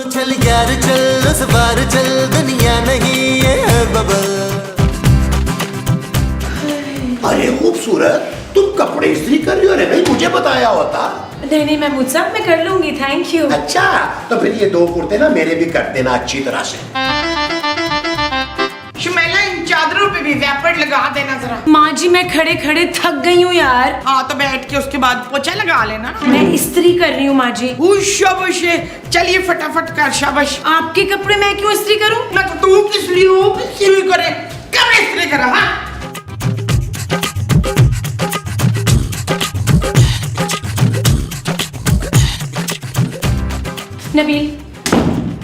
चल यार चल उस बार चल दुनिया नहीं ये है बबल। अरे खूबसूरत, तुम कपड़े इस्त्री कर रही हो? अरे भाई मुझे बताया होता। नहीं महमूद साहब, मैं कर लूंगी, थैंक यू। अच्छा, तो फिर ये 2 कुर्ते ना मेरे भी कर देना अच्छी तरह से। शुमेला, इन चादरों पे भी व्यापट लगा देना जरा। माँ जी मैं खड़े खड़े थक गई हूँ यार। हाँ तो बैठ के उसके बाद पोछा लगा लेना ना। मैं इस्त्री कर रही हूँ माँ जी। शाबाश, चलिए फटाफट कर, शाबाश। आपके कपड़े मैं क्यों इस्त्री करूँ? ना तो तू किस लिए हो, किस लिए करे, कब इस्त्री करा? हाँ नबील,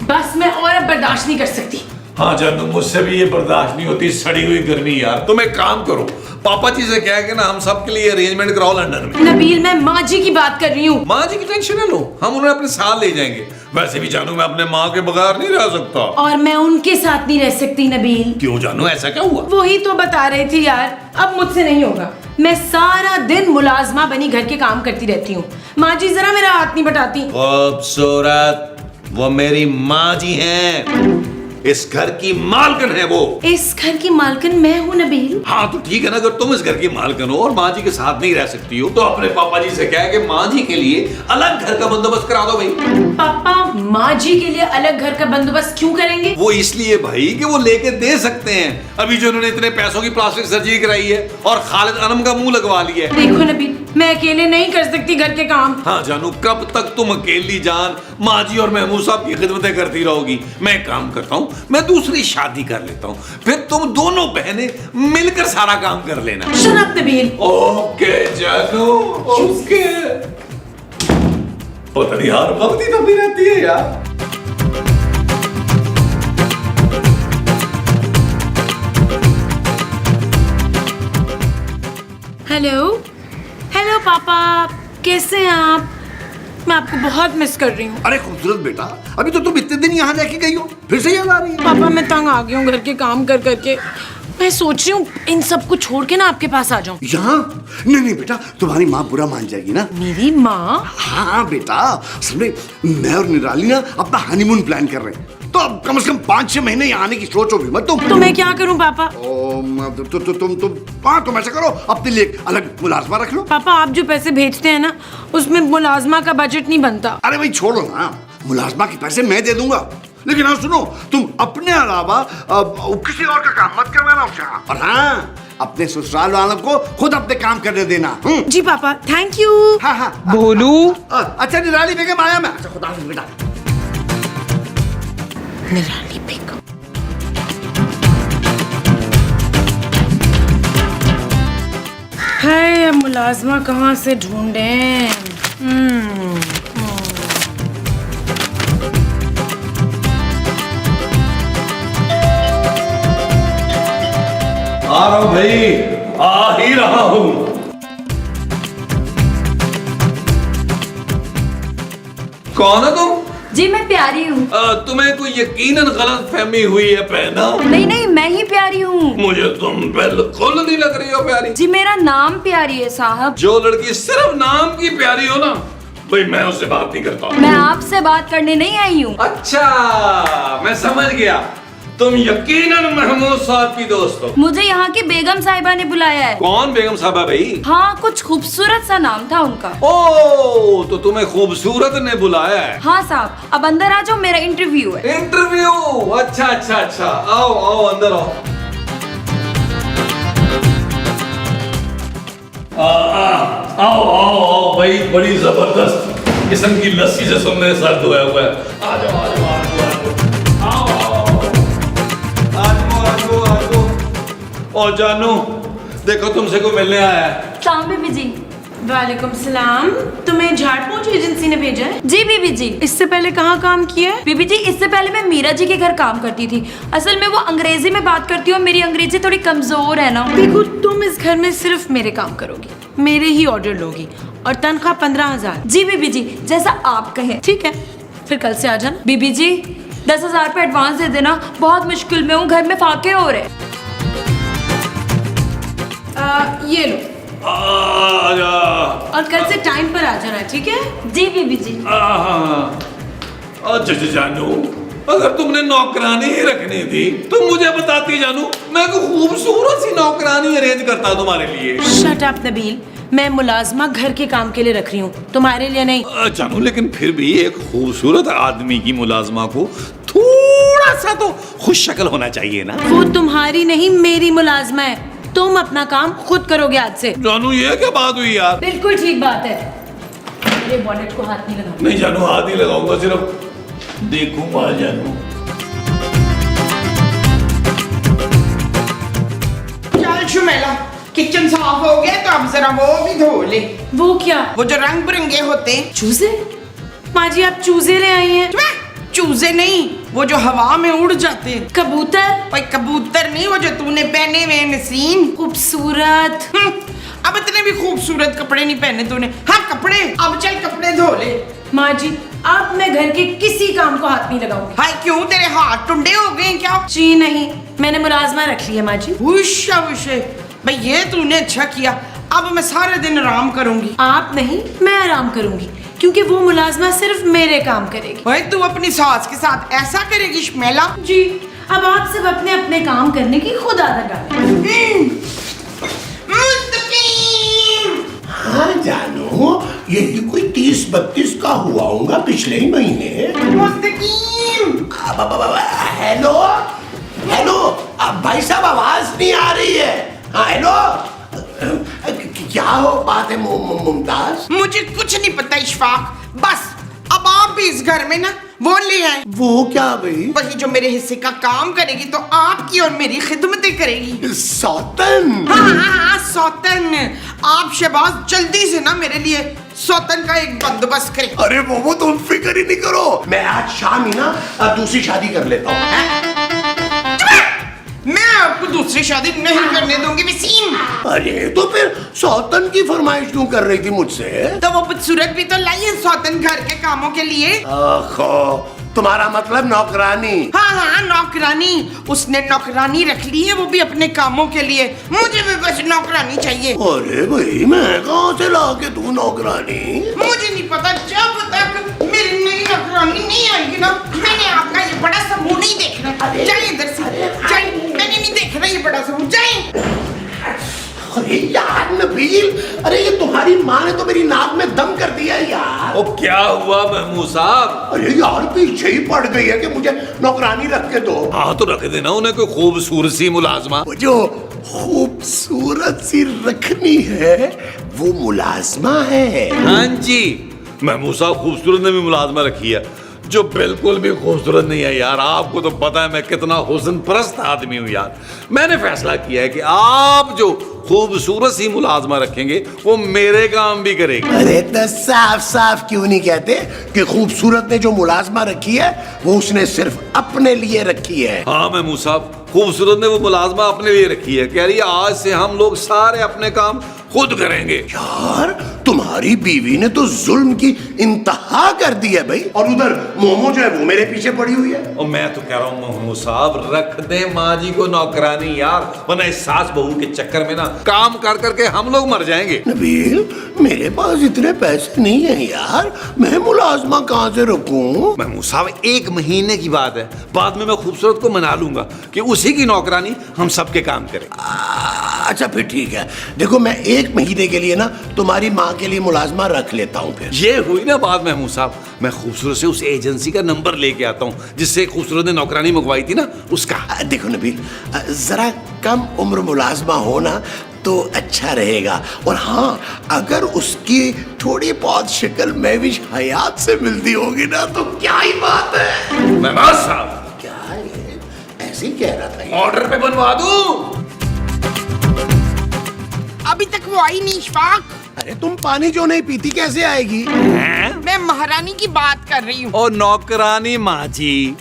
बस मैं और अब बर्दाश्त नहीं कर सकती। हाँ जानू, मुझसे भी ये बर्दाश्त नहीं होती सड़ी हुई गर्मी यार। तुम एक काम करो, पापा जी से कह के ना हम सब के लिए अरेंजमेंट कराओ लंदन में। नबील, मैं माँ जी की बात कर रही हूँ। माँ जी की टेंशन ना लो, हम उन्हें अपने साथ ले जाएंगे। वैसे भी जानू मैं अपने माँ के बगैर नहीं रह सकता। और मैं उनके साथ नहीं रह सकती नबील। क्यों जानू, ऐसा क्या हुआ? वही तो बता रही थी यार, अब मुझसे नहीं होगा। मैं सारा दिन मुलाजमा बनी घर के काम करती रहती हूँ। माँ जी जरा मेरा हाथ नहीं बटाती। खूबसूरत, वो मेरी माँ जी हैं, इस घर की मालकिन है वो। इस घर की मालकिन मैं हूँ नबील। हाँ तो ठीक है ना, अगर तुम इस घर की मालकिन हो और माँ जी के साथ नहीं रह सकती हो तो अपने पापा जी से कह के माँ जी के लिए अलग घर का बंदोबस्त करा दो भाई। पापा माँ जी के लिए अलग घर का बंदोबस्त क्यों करेंगे? वो इसलिए भाई कि वो लेके दे सकते हैं। अभी जो उन्होंने इतने पैसों की प्लास्टिक सर्जरी कराई है और खालिद अनम का मुंह लगवा लिया है। देखो नबील, मैं अकेले नहीं कर सकती घर के काम। हाँ जानू, कब तक तुम अकेली जान माँ जी और महमूद साहब की खिदमतें करती रहोगी? मैं एक काम करता हूँ, मैं दूसरी शादी कर लेता हूँ, फिर तुम दोनों बहनें मिलकर सारा काम कर लेना। Shut up Nabeel. ओके जानू, ओके। पता नहीं यार, गलती तो भी रहती है यार। हेलो हेलो पापा, कैसे हैं आप? मैं आपको बहुत मिस कर रही हूँ। अरे खूबसूरत बेटा, अभी तो तुम इतने दिन यहाँ रह के गई हो, फिर से याद आ रही है? पापा मैं तंग आ गई हूँ घर के काम कर करके। मैं सोच रही हूँ इन सबको छोड़ के ना आपके पास आ जाऊँ। यहाँ? नहीं नहीं बेटा, तुम्हारी माँ बुरा मान जाएगी ना। मेरी माँ? हाँ बेटा, असल में मैं और निराली ना अपना हनीमून प्लान कर रहे हैं, तो अब कम से कम 5-6 महीने यहाँ आने की सोचो भी मत तुम। तो मैं क्या करूँ पापा? तुम ऐसा करो, अपने लिए एक अलग मुलाजमा रख लो। पापा आप जो पैसे भेजते हैं ना, उसमें मुलाजमा का बजट नहीं बनता। अरे भाई छोड़ो ना, मुलाजमा के पैसे मैं दे दूंगा, लेकिन हाँ सुनो, तुम अपने अलावा किसी और का काम मत करवाना उससे। और हाँ, अपने ससुराल वालों को खुद अपने काम करने देना। जी पापा, थैंक यू। हाँ हाँ बोलू। अच्छा निराली बेगम आया मैं। अच्छा खुदा हाफिज़ बेटा। निराली बेगम। है मुलाजमा कहाँ से ढूंढें? आ रहा हूं भाई, आ ही रहा हूं। कौन है तुम? जी मैं प्यारी हूँ। तुम्हें कोई यकीनन गलत फहमी हुई है पहना। नहीं नहीं, मैं ही प्यारी हूँ। मुझे तुम बिल्कुल नहीं लग रही हो प्यारी। जी मेरा नाम प्यारी है साहब। जो लड़की सिर्फ नाम की प्यारी हो ना भाई, मैं उससे बात नहीं करता। मैं आपसे बात करने नहीं आई हूँ। अच्छा मैं समझ गया, तुम यकीनन महमूद साहब की दोस्त हो। मुझे यहाँ की बेगम साहिबा ने बुलाया है। कौन बेगम साहबा भाई? हाँ, कुछ खूबसूरत सा नाम था उनका। ओ, तो तुम्हें खूबसूरत ने बुलाया है? हाँ साहब, अब अंदर आ जाओ, मेरा इंटरव्यू है। इंटरव्यू? अच्छा अच्छा अच्छा, आओ आओ अंदर आओ। आओ आओ आओ भाई, बड़ी जबरदस्त किस्म की लस्सी से सुनने सर धोया हुआ है। आ जाओ आ जाओ आ जाओ आओ आ जाओ। और जानू देखो, तुमसे कोई मिलने आया है। सलाम बीबी जी। वालेकुम सलाम। तुम्हें झाड़ पोंछ एजेंसी ने भेजा है? जी बीबी जी। इससे पहले कहाँ काम किया है? बीबी जी इससे पहले मैं मीरा जी के घर काम करती थी। असल में वो अंग्रेजी में बात करती है और मेरी अंग्रेजी थोड़ी कमजोर है ना। देखो, तुम इस घर में सिर्फ मेरे काम करोगी, मेरे ही ऑर्डर लोगी, और तनख्वाह 15,000। जी बीबी जी, जैसा आप कहें। ठीक है, फिर कल से आ जाना। बीबी जी 10,000 पे एडवांस दे देना, बहुत मुश्किल में हूँ, घर में फाके हो रहे। ये लो, आजा। और कल से टाइम पर आ जाना, ठीक है? जी बीबी जी। जानू, अगर तुमने नौकरानी ही रखनी थी तो मुझे बताती जानू, मैं को खूबसूरत सी नौकरानी अरेंज करता तुम्हारे लिए। शट अप नबील, मैं मुलाजमा घर के काम के लिए रख रही हूँ, तुम्हारे लिए नहीं। जानू, लेकिन फिर भी एक खूबसूरत आदमी की मुलाजमा को थोड़ा सा तो खुश शक्ल होना चाहिए ना। वो तुम्हारी नहीं मेरी मुलाजमा है, तुम अपना काम खुद करोगे आज से। जानू, ये क्या बात हुई यार? बिल्कुल ठीक बात है। मेरे वॉलेट को हाथ नहीं लगाओ। नहीं जानू, हाथ ही लगाऊंगा, सिर्फ देखूंगा जानू। चल शुमेला, किचन साफ हो गया तो अब जरा वो भी धो ले। वो क्या? वो जो रंग बिरंगे होते हैं। चूजे? माँ जी आप चूजे ले आई हैं? चूजे नहीं, वो जो हवा में उड़ जाते हैं। कबूतर? भाई कबूतर नहीं, वो जो तूने पहने हुए नसीन। खूबसूरत। अब इतने भी खूबसूरत कपड़े नहीं पहने तूने। हाँ कपड़े, अब चल कपड़े धो ले। माँ जी अब मैं घर के किसी काम को हाथ नहीं लगाऊंगी। हाय क्यों, तेरे हाथ टुंडे हो गए क्या? जी नहीं, मैंने मुलाजमा रख ली है माँ जी। उशा उशे, भाई ये तूने अच्छा किया। अब मैं सारे दिन आराम करूंगी। आप नहीं, मैं आराम करूंगी, क्योंकि वो मुलाजमा सिर्फ मेरे काम करेगी। भाई तू अपनी सास के साथ ऐसा करेगी शुमेला? जी, अब आप सब अपने अपने काम करने की खुद आदत डालें। हाँ जानू, यही कोई 30-32 का हुआ होगा पिछले ही महीने। हेलो हेलो, अब भाई साहब आवाज नहीं आ रही है। हाँ हेलो, क्या हो बात है मुमताज? मुझे कुछ नहीं पता इशफाक, बस अब आप भी इस घर में ना वो ले आए। वो क्या भाई? वही जो मेरे हिस्से का काम करेगी तो आपकी और मेरी खिदमतें करेगी। सौतन? हाँ, सौतन। आप शहबाज जल्दी से ना मेरे लिए सौतन का एक बंदोबस्त करें। अरे वो तुम फिक्र ही नहीं करो, मैं आज शाम ही ना दूसरी शादी कर लेता हूँ। मैं आपको दूसरी शादी नहीं करने दूंगी वसीम। अरे तो फिर सौतन की फरमाइश क्यों कर रही थी मुझसे? तो वो बदसूरत भी तो लाइए सौतन घर के कामों के लिए। आखो, तुम्हारा मतलब नौकरानी? हाँ नौकरानी, उसने नौकरानी रख ली है, वो भी अपने कामों के लिए। मुझे भी बस नौकरानी चाहिए। अरे भाई मैं कहाँ से ला के दूं नौकरानी? मुझे नहीं पता, जब तक मेरी नई नौकरानी नहीं आएगी ना, मैंने आपका ये बड़ा समूह नहीं देखना। जाइए इधर से, जाइए, मैंने नहीं देखना ये बड़ा समूह, जाइए। अरे यार नबील, अरे ये तुम्हारी माँ ने तो मेरी नाक में दम कर दिया यार। ओ क्या हुआ महमूद साहब? अरे यार पीछे ही पड़ गई है कि मुझे नौकरानी रख के दो। हाँ तो रख देना उन्हें कोई खूबसूरत सी मुलाजमा। वो जो खूबसूरत सी रखनी है वो मुलाजमा है। हाँ जी, महमूद साहब खूबसूरत ने भी मुलाजमा रखी है जो बिल्कुल भी खूबसूरत नहीं है यार। आपको तो पता है मैं कितना हुस्न परस्त आदमी हूँ यार। मैंने फैसला किया है कि आप जो खूबसूरत सी मुलाजमा रखेंगे वो मेरे काम भी करेगी। अरे तो साफ साफ क्यों नहीं कहते कि खूबसूरत ने जो मुलाजमा रखी है वो उसने सिर्फ अपने लिए रखी है। हाँ महमूद साहब, खूबसूरत ने वो मुलाजमा अपने लिए रखी है। कह रही है आज से हम लोग सारे अपने काम खुद करेंगे। यार तुम्हारी बीवी ने तो जुल्म की इंतहा कर दी है भाई। और उधर मोमो जो है वो मेरे पीछे पड़ी हुई है। और मैं तो कह रहा हूँ महमूद साहब, रख दे माँ जी को नौकरानी यार, वरना इस सास बहू के चक्कर में ना काम कर करके हम लोग मर जाएंगे। नबील मेरे पास इतने पैसे नहीं है यार, मैं मुलाजमा कहाँ से रखूं? महमूद साहब 1 महीने की बात है, बाद में मैं खूबसूरत को मना लूंगा कि उसी की नौकरानी हम सबके काम करे। अच्छा फिर ठीक है, देखो मैं 1 महीने के लिए ना तुम्हारी माँ के लिए मुलाजमा रख लेता हूँ। फिर ये हुई ना बात महमूद साहब, मैं खूबसूरत से उस एजेंसी का नंबर लेके आता हूँ जिससे खूबसूरत ने नौकरानी मंगवाई थी ना उसका। देखो नबील, जरा कम उम्र मुलाजमा हो ना तो अच्छा रहेगा। और हाँ, अगर उसकी थोड़ी बहुत शक्ल महविश हयात से मिलती होगी ना तो क्या ही बात है। महमूद साहब क्या है, ऐसे ही कह रहा था ये। ऑर्डर पे बनवा दूं? अभी तक वो आई नहीं इशफाक। अरे तुम पानी जो नहीं पीती कैसे आएगी? मैं महारानी की बात कर रही हूँ। और नौकरानी माँ जी।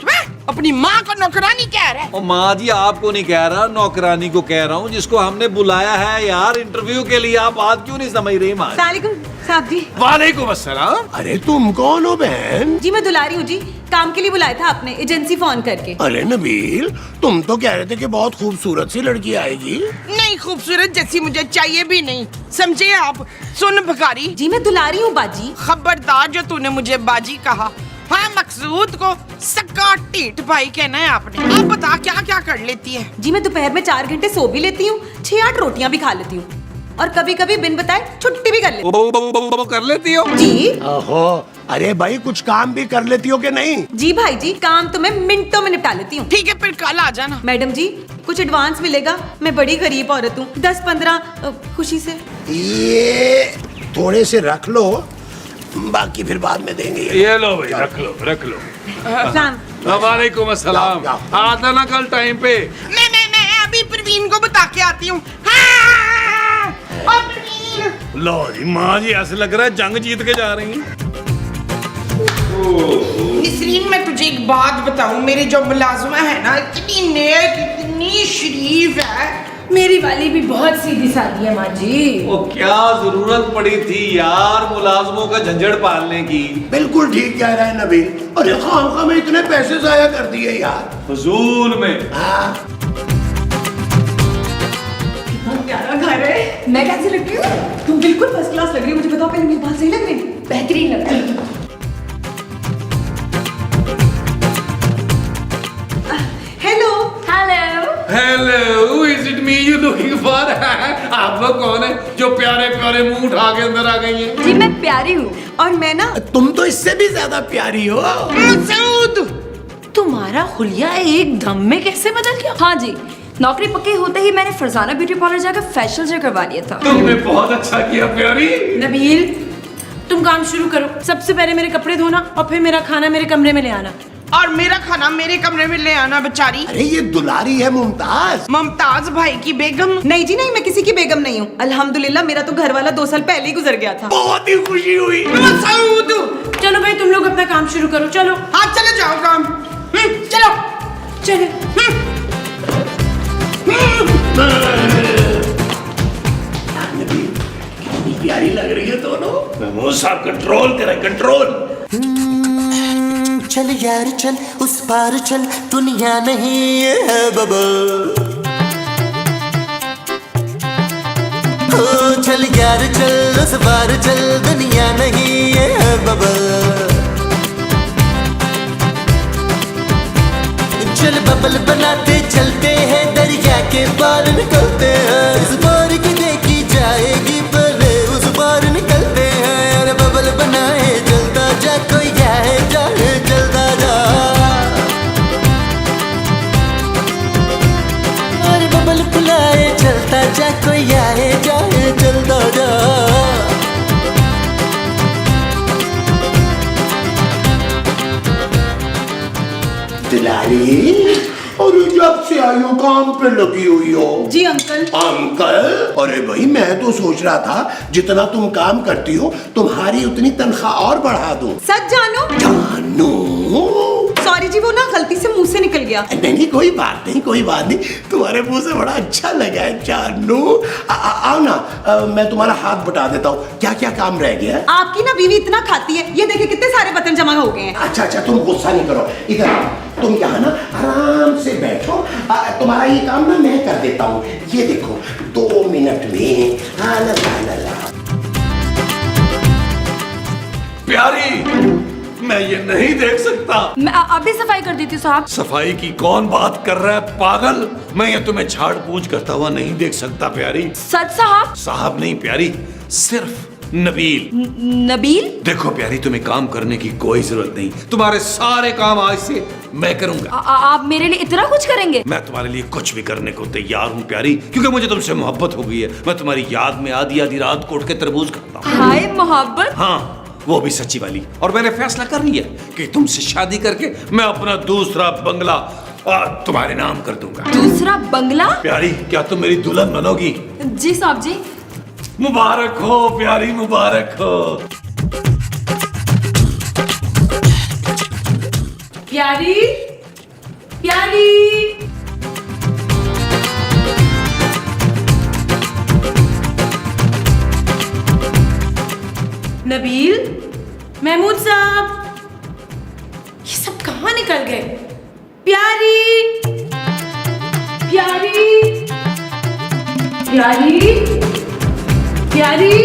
अपनी माँ को नौकरानी कह रहा है? और माँ जी आपको नहीं कह रहा, नौकरानी को कह रहा हूँ जिसको हमने बुलाया है यार इंटरव्यू के लिए। आप बात क्यों नहीं समझ रही माँ? साहब जी। वालेकुम अस्सलाम। अरे तुम कौन हो बहन? जी मैं दुलारी हूँ जी, काम के लिए बुलाया था आपने एजेंसी फोन करके। अरे नबील तुम तो कह रहे थे कि बहुत खूबसूरत सी लड़की आएगी। नहीं, खूबसूरत जैसी मुझे चाहिए भी नहीं, समझे आप? सुन भिखारी जी मैं दुलारी हूँ बाजी। खबरदार जो तूने मुझे बाजी कहा, हाँ, मकसूद को सक्का टीट भाई कहना है आपने। अब बता क्या क्या कर लेती है? जी मैं दोपहर में 4 घंटे सो भी लेती हूँ, 6-8 रोटियां भी खा लेती हूँ और कभी कभी बिन बताए छुट्टी भी कर लेती हूँ। कर लेती हो जी ओहो, अरे भाई कुछ काम भी कर लेती हो कि नहीं? जी भाई जी, काम तो मैं मिनटों में निपटा लेती हूँ। ठीक है, फिर कल आ जाना। मैडम जी कुछ एडवांस मिलेगा, मैं बड़ी गरीब औरत हूँ। 10-15 खुशी से। ये थोड़े से रख लो, बाकी फिर बाद में देंगे। ये लो भाई, रख लो। सलाम। वालेकुम अस्सलाम। जाओ, आता ना कल टाइम पे। मैं अभी प्रवीण को बता के आती हूँ। हाँ, और प्रवीण। लो जी माँ जी, ऐसे लग रहा है जंग जीत के जा रही हैं। निसरीन, मैं तुझे एक बात बताऊं, मेरी जो मुलाजिमा है ना, इतनी नेक, इतनी शरीफ है। मेरी वाली भी बहुत सीधी सादी है माँ जी। वो क्या जरूरत पड़ी थी यार मुलाजमों का झंझट पालने की। बिल्कुल ठीक कह रहा है नबील। अरे खामखा में इतने पैसे जाया कर दिए यार, फजूल में। हाँ। प्यारा घर है। मैं कैसी लग रही हूँ? तुम बिल्कुल फर्स्ट क्लास लग रही हो। मुझे बताओ पहले, मेरी बात सही लग रही है? बेहतरीन लग रही है। Hello. Hello, is it me you looking for? आप लोग कौन है जो प्यारे प्यारे मुंह उठा के अंदर आ गई हैं? जी मैं प्यारी हूँ। और मैं ना, तुम तो इससे भी ज्यादा प्यारी हो। मकसूद, तुम्हारा हुलिया एकदम में कैसे बदल गया? हाँ जी, नौकरी पक्की होते ही मैंने फरजाना ब्यूटी पार्लर जाकर फेशियल से करवा लिया था। तुमने बहुत अच्छा किया प्यारी। नबील, तुम काम शुरू करो। सबसे पहले मेरे कपड़े धोना और फिर मेरा खाना मेरे कमरे में ले आना। और मेरा खाना मेरे कमरे में ले आना बेचारी। अरे ये दुलारी है मुमताज। मुमताज भाई की बेगम। नहीं जी नहीं, मैं किसी की बेगम नहीं हूँ। अल्हम्दुलिल्लाह मेरा तो घर वाला 2 साल पहले ही गुजर गया था। बहुत ही खुशी हुई। मकसूद, चलो भाई, तुम लोग अपना काम शुरू करो। चलो हाँ चले जाओ काम। चलो चलो। कितनी प्यारी लग रही है दोनों। महमूद साहब कंट्रोल करें, कंट्रोल। चल यार चल उस पार चल, दुनिया नहीं ये है बबल। हो चल यार चल उस पार चल, दुनिया नहीं ये है बबल। चल बबल बनाते चलते हैं, दरिया के पार निकलते हैं। इस बार की देखी जाएगी, पहले उस पार निकलते हैं। अरे बबल बनाए चलता जा, कोई जाए जाए चलता जा। अरे बबल बुलाए चलता जा, कोई आए जाए चलता जा। दुलारी, और जब से आई हो काम पे लगी हुई हो। जी अंकल। अंकल, अरे भाई मैं तो सोच रहा था जितना तुम काम करती हो तुम्हारी उतनी तनख्वाह और बढ़ा दूं। सच जानो? जानू। सॉरी जी, वो ना गलती से मुंह से निकल गया। नहीं कोई बात नहीं, कोई बात नहीं। तुम्हारे मुंह से बड़ा अच्छा लगा है जानू। आओ ना, मैं तुम्हारा हाथ बटा देता हूँ। क्या क्या काम रह गया है? आपकी ना बीवी इतना खाती है, ये देखिए कितने सारे बर्तन जमा हो गए हैं। अच्छा अच्छा, तुम गुस्सा नहीं करो। इधर आओ, तुम यहाँ ना आराम से बैठो। तुम्हारा ये काम ना मैं कर देता हूँ। ये देखो 2 मिनट में। ला ला ला ला। प्यारी, मैं ये नहीं देख सकता। मैं अभी सफाई कर देती हूँ साहब। सफाई की कौन बात कर रहा है पागल? मैं ये तुम्हें झाड़ पूछ करता हुआ नहीं देख सकता प्यारी। सच साहब? साहब नहीं प्यारी, सिर्फ नबील। नबील? देखो प्यारी, तुम्हें काम करने की कोई जरूरत नहीं। तुम्हारे सारे काम आज से मैं करूंगा। आप मेरे लिए इतना कुछ करेंगे? मैं तुम्हारे लिए कुछ भी करने को तैयार हूँ प्यारी, क्योंकि मुझे तुमसे मोहब्बत हो गई है। मैं तुम्हारी याद में आधी आधी रात को उठ के तरबूज खाता हूँ। हाय मोहब्बत। हाँ, वो भी सच्ची वाली। और मैंने फैसला कर लिया कि तुमसे शादी करके मैं अपना दूसरा बंगला तुम्हारे नाम कर दूंगा। दूसरा बंगला? प्यारी, क्या तुम मेरी दुल्हन बनोगी? जी साहब जी। मुबारक हो प्यारी, मुबारक हो। प्यारी, प्यारी। नबील, महमूद साहब, ये सब कहाँ निकल गए? प्यारी, प्यारी, प्यारी, प्यारी।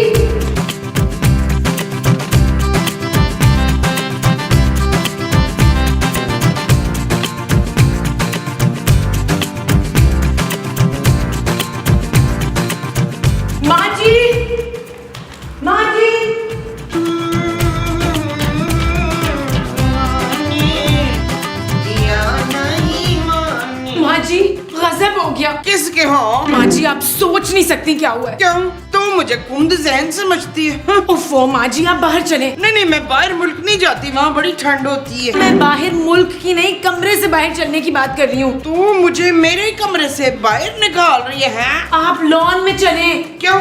किसके हाँ? माँ जी आप सोच नहीं सकती क्या हुआ है। क्यों? तू मुझे कुंद जहन समझती है? हाँ? उफ़ो माँ जी आप बाहर चले। नहीं, मैं बाहर मुल्क नहीं जाती, वहाँ बड़ी ठंड होती है। मैं बाहर मुल्क की नहीं, कमरे से बाहर चलने की बात कर रही हूँ। तू मुझे मेरे कमरे से बाहर निकाल रही है? आप लॉन में चले। क्यों?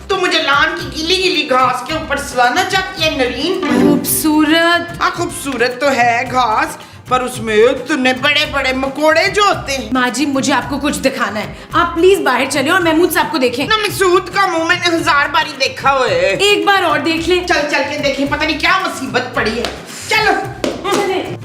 तू मुझे लान की गीली गीली घास के ऊपर सुलाना चाहती है नरीन? खूबसूरत। हाँ, खूबसूरत तो है घास, पर उसमें इतने बड़े बड़े मकोड़े जो होते हैं। माँ जी मुझे आपको कुछ दिखाना है, आप प्लीज बाहर चले और महमूद साहब को देखें। ना मसूद का मुंह मैंने 1000 बारी देखा हुआ है। एक बार और देख लें। चल के देखें, पता नहीं क्या मुसीबत पड़ी है। चलो। चले।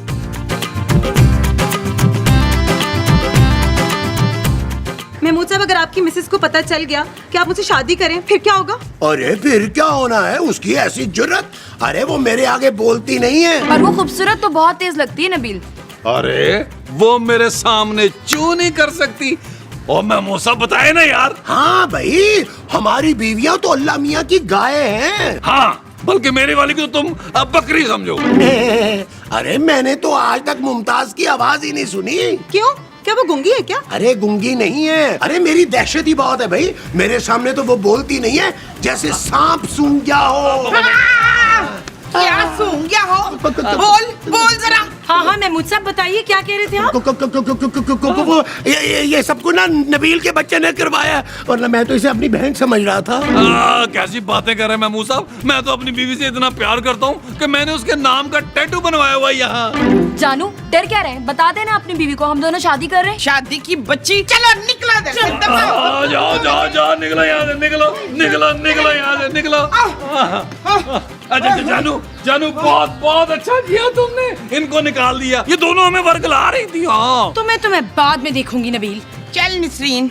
महमूद साहब, अगर आपकी मिसेस को पता चल गया कि आप मुझसे शादी करें, फिर क्या होगा? अरे फिर क्या होना है, उसकी ऐसी जुर्रत। अरे वो मेरे आगे बोलती नहीं है। और वो खूबसूरत तो बहुत तेज लगती है नबील। अरे वो मेरे सामने चू नहीं कर सकती। और मैं मूसा बताए ना यार। हाँ भाई, हमारी बीवियां तो अल्लाह मियाँ की गाय हैं। हाँ, बल्कि मेरी वाली को तुम अब बकरी समझो। अरे मैंने तो आज तक मुमताज की आवाज ही नहीं सुनी। क्यों? क्या वो गूंगी है क्या? अरे गूंगी नहीं है, अरे मेरी दहशत ही बहुत है भाई। मेरे सामने तो वो बोलती नहीं है, जैसे सांप सूंघ गया हो। क्या सूंघ गया हो? बोल जरा। हाँ महमूद साहब बताइए क्या कह रहे थे आप? वो ये सबको ना नबील के बच्चे ने करवाया, वरना मैं तो इसे अपनी बहन समझ रहा था। कैसी बातें कर रहे हैं महमूद साहब। मैं तो अपनी बीवी से इतना प्यार करता हूँ कि मैंने उसके नाम का टैटू बनवाया हुआ है यहाँ। जानू डर क्या रहे, बता देना अपनी बीवी को हम दोनों शादी कर रहे हैं। शादी की बच्ची, चलो निकला दे। जाओ निकलो यहाँ से, निकलो यहाँ से, निकलो। अच्छा जानू बहुत अच्छा किया तुमने, इनको निकाल दिया। ये दोनों हमें वर्गला रही थी। हाँ तो मैं तुम्हें बाद में देखूंगी नबील। चल नसरीन,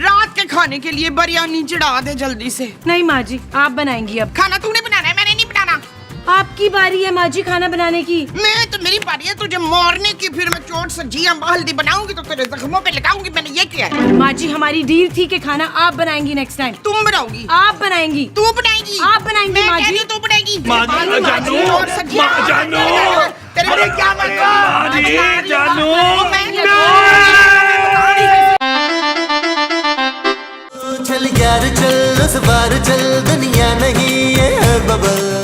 रात के खाने के लिए बिरयानी चढ़ा दे जल्दी से। नहीं माँ जी आप बनाएंगी अब। खाना तूने बनाना है, मैंने नहीं बनाना। आपकी बारी है माँ जी खाना बनाने की। मैं तो मेरी बारी है तुझे मारने की। फिर मैं चोट सब्जी हल्दी बनाऊंगी तो तेरे जख्मों पे लगाऊंगी। मैंने ये किया है। माँ जी हमारी डील थी कि खाना आप बनाएंगी नेक्स्ट टाइम। तुम बनाओगी? आप बनाएंगी। तू बनाएगी? आप बनाएंगी माँ जी। तू बनाएगी। जानू। अरे क्या जानू। चल यार चल, उस बार चल, दुनिया नहीं है बबल।